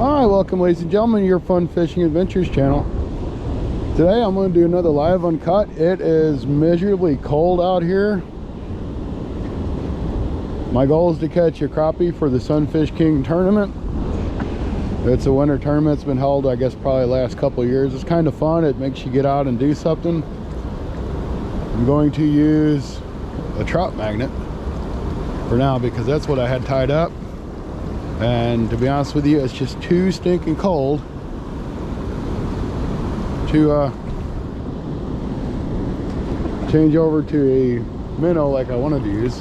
Hi, welcome ladies and gentlemen to your Fun Fishing Adventures channel. Today I'm going to do another live uncut. It is miserably cold out here. My goal is to catch a crappie for the Sunfish King tournament. It's a winter tournament. It's been held, I guess, probably the last couple of years. It's kind of fun. It makes you get out and do something. I'm going to use a trout magnet for now because that's what I had tied up. And to be honest with you, it's just too stinking cold to change over to a minnow like I wanted to use.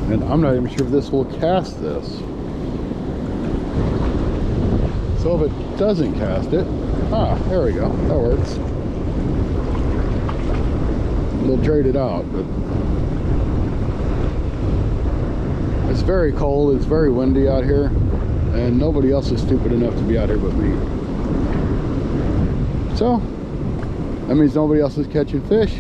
And I'm not even sure if this will cast this. So if it doesn't cast it, there we go, that works. We'll trade it out, but it's very cold, it's very windy out here, and nobody else is stupid enough to be out here but me. So that means nobody else is catching fish.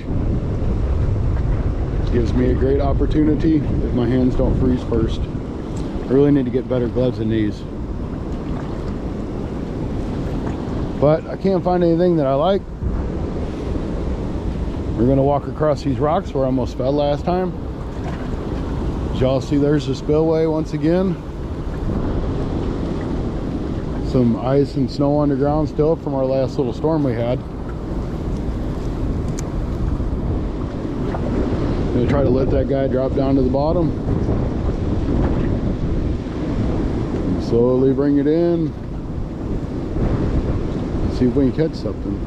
Gives me a great opportunity if my hands don't freeze first. I really need to get better gloves than these. But I can't find anything that I like. We're gonna walk across these rocks where I almost fell last time. As y'all see, there's the spillway once again. Some ice and snow on the ground still from our last little storm we had. Gonna try to let that guy drop down to the bottom. Slowly bring it in. See if we can catch something.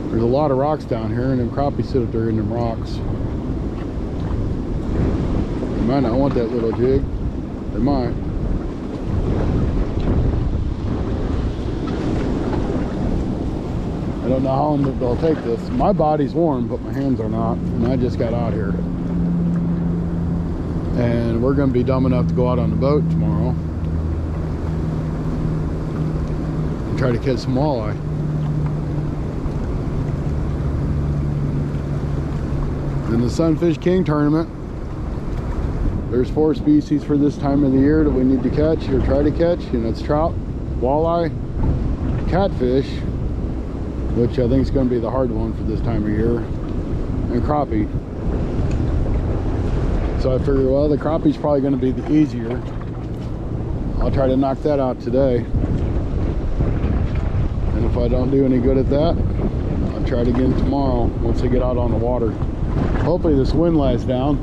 There's a lot of rocks down here, and them crappie sit up there in them rocks. They might not want that little jig. They might. I don't know how long they'll take this. My body's warm, but my hands are not, and I just got out here. And we're going to be dumb enough to go out on the boat tomorrow and try to catch some walleye. In the Sunfish King tournament, there's 4 species for this time of the year that we need to catch or try to catch, and it's trout, walleye, catfish, which I think is going to be the hard one for this time of year, and crappie. So I figured, well, the crappie's probably going to be the easier. I'll try to knock that out today, and if I don't do any good at that, I'll try it again tomorrow once I get out on the water. Hopefully this wind lies down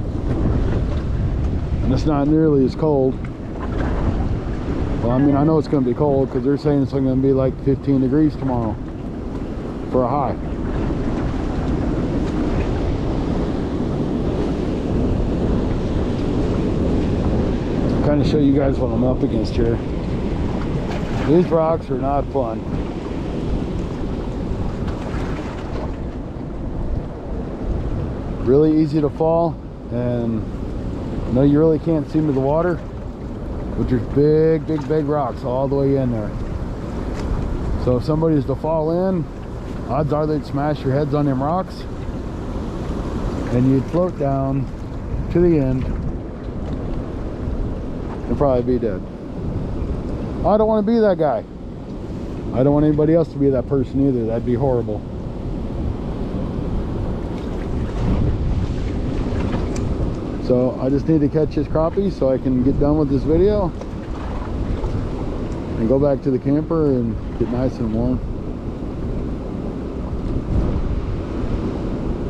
and it's not nearly as cold. Well, I mean, I know it's going to be cold because they're saying it's going to be like 15 degrees tomorrow for a high. I'll kind of show you guys what I'm up against here. These rocks are not fun. Really easy to fall, and I know you really can't see into the water, but there's big rocks all the way in there. So if somebody's to fall in, odds are they'd smash your heads on them rocks and you'd float down to the end and probably be dead. I don't want to be that guy. I don't want anybody else to be that person either. That'd be horrible. So I just need to catch this crappie so I can get done with this video and go back to the camper and get nice and warm.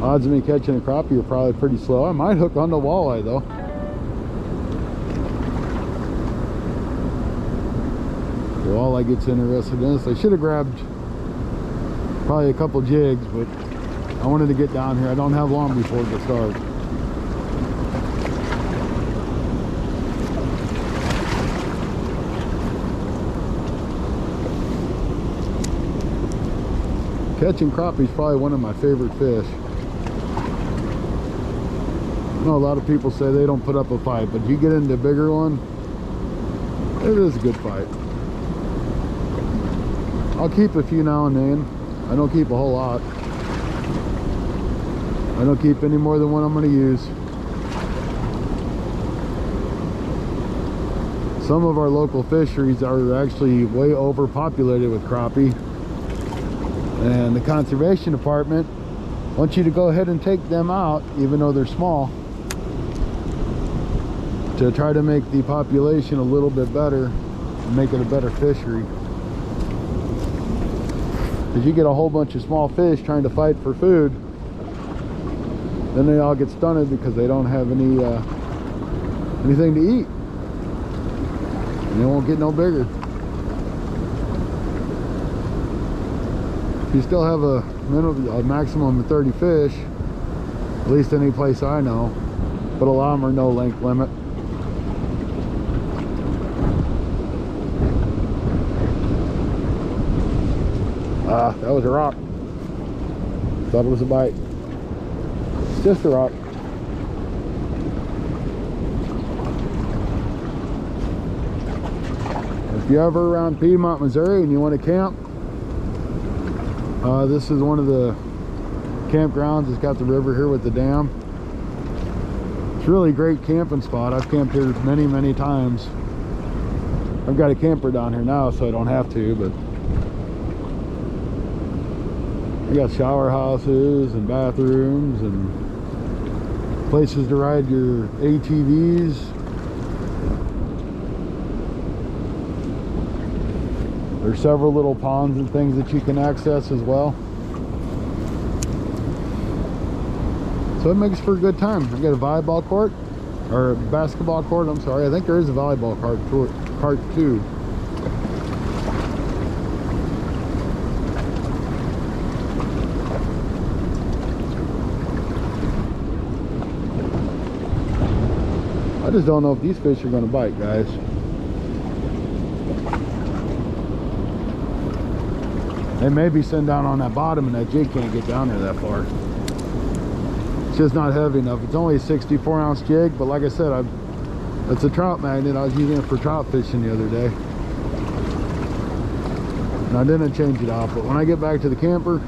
Odds of me catching a crappie are probably pretty slow. I might hook on the walleye though. The walleye gets interested in this. I should have grabbed probably a couple jigs, but I wanted to get down here. I don't have long before it gets dark. Catching crappie is probably one of my favorite fish. I know a lot of people say they don't put up a fight, but you get into a bigger one, it is a good fight. I'll keep a few now and then. I don't keep a whole lot. I don't keep any more than one I'm going to use. Some of our local fisheries are actually way overpopulated with crappie, and the conservation department wants you to go ahead and take them out, even though they're small, to try to make the population a little bit better and make it a better fishery. Because you get a whole bunch of small fish trying to fight for food, then they all get stunted because they don't have any anything to eat, and they won't get no bigger. If you still have a maximum of 30 fish, at least any place I know, but a lot of them are no length limit. That was a rock. Thought it was a bite. It's just a rock. If you're ever around Piedmont, Missouri and you want to camp, this is one of the campgrounds. It's got the river here with the dam. It's a really great camping spot. I've camped here many times. I've got a camper down here now, so I don't have to, but you got shower houses and bathrooms and places to ride your ATVs. There's several little ponds and things that you can access as well. So it makes for a good time. I've got a volleyball court, or a basketball court, I'm sorry. I think there is a volleyball court too. I just don't know if these fish are going to bite, guys. They may be sitting down on that bottom and that jig can't get down there that far. It's just not heavy enough. It's only a 64-ounce jig, but like I said, it's a trout magnet. I was using it for trout fishing the other day, and I didn't change it out. But when I get back to the camper,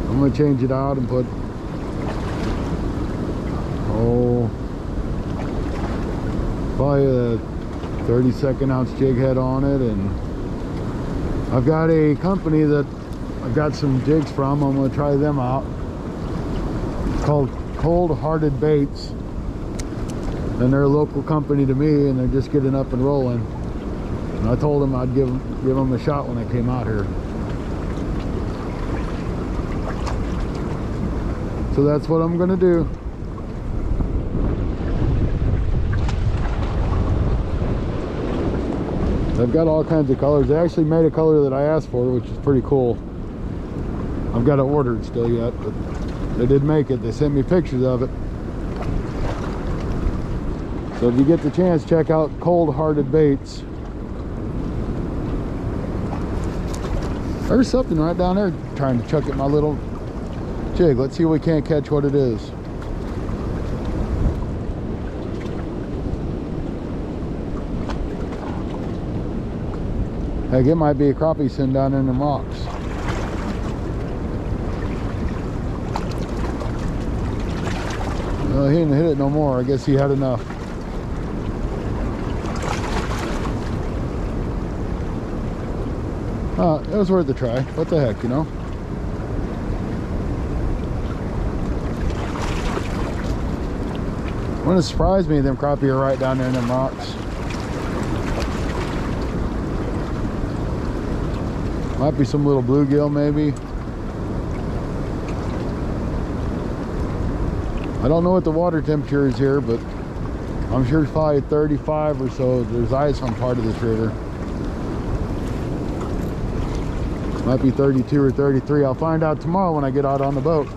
I'm going to change it out and put probably a 32nd ounce jig head on it. And I've got a company that I've got some jigs from. I'm going to try them out. It's called Cold Hearted Baits, and they're a local company to me, and they're just getting up and rolling. And I told them I'd give them a shot when I came out here. So that's what I'm going to do. They've got all kinds of colors. They actually made a color that I asked for, which is pretty cool. I've got it ordered still yet, but they did make it. They sent me pictures of it. So if you get the chance, check out Cold Hearted Baits. There's something right down there trying to chuck at my little jig. Let's see if we can't catch what it is. Heck, it might be a crappie sitting down in them rocks. He didn't hit it no more. I guess he had enough. It was worth a try. What the heck, you know? Wouldn't surprise me, them crappie are right down there in them rocks. Might be some little bluegill, maybe. I don't know what the water temperature is here, but I'm sure it's probably 35 or so. There's ice on part of this river. Might be 32 or 33. I'll find out tomorrow when I get out on the boat.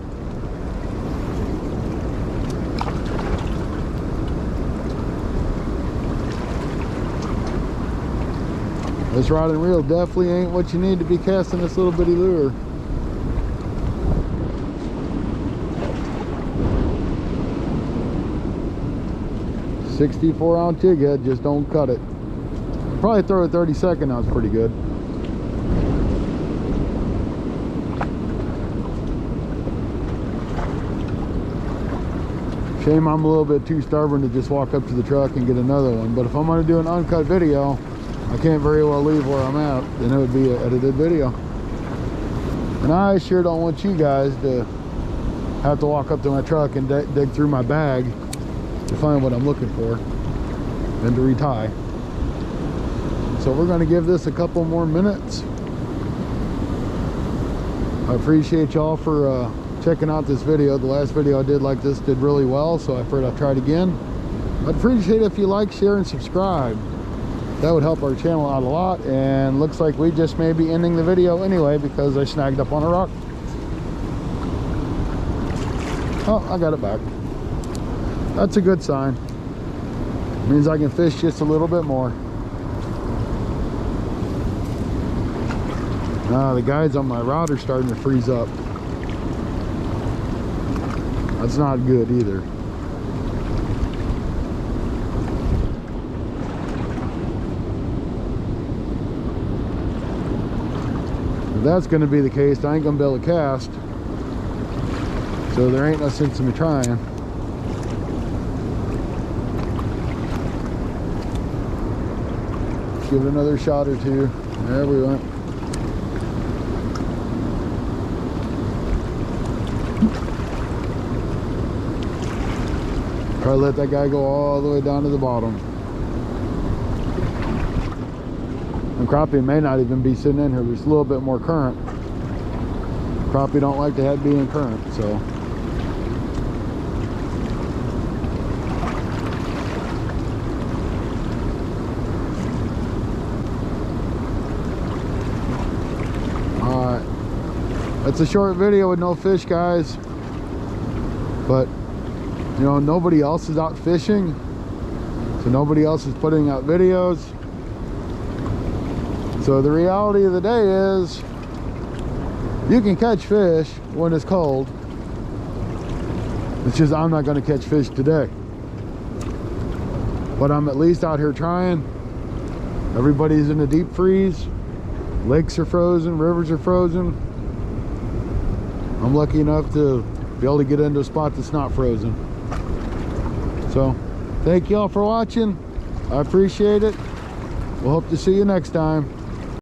This rod and reel definitely ain't what you need to be casting this little bitty lure. .64-ounce jig head, just don't cut it. Probably throw a 32nd ounce pretty good. Shame I'm a little bit too stubborn to just walk up to the truck and get another one. But if I'm going to do an uncut video, I can't very well leave where I'm at. Then it would be an edited video. And I sure don't want you guys to have to walk up to my truck and dig through my bag to find what I'm looking for and to retie. So we're going to give this a couple more minutes. I appreciate y'all for checking out this video. The last video I did like this did really well, so I figured I'd try it again. I'd appreciate it if you like, share, and subscribe. That would help our channel out a lot. And looks like we just may be ending the video anyway because I snagged up on a rock. Oh, I got it back. That's a good sign. Means I can fish just a little bit more. The guides on my rod are starting to freeze up. That's not good either. If that's going to be the case, I ain't going to be able to cast. So there ain't no sense in me trying. Give it another shot or two. There we went. Probably let that guy go all the way down to the bottom. And crappie may not even be sitting in here. There's a little bit more current. Crappie don't like to be in current, so. Alright. That's a short video with no fish, guys. But you know, nobody else is out fishing, so nobody else is putting out videos. So the reality of the day is you can catch fish when it's cold. It's just I'm not going to catch fish today, but I'm at least out here trying. Everybody's in a deep freeze. Lakes are frozen, rivers are frozen. I'm lucky enough to be able to get into a spot that's not frozen. So, thank y'all for watching. I appreciate it. We'll hope to see you next time.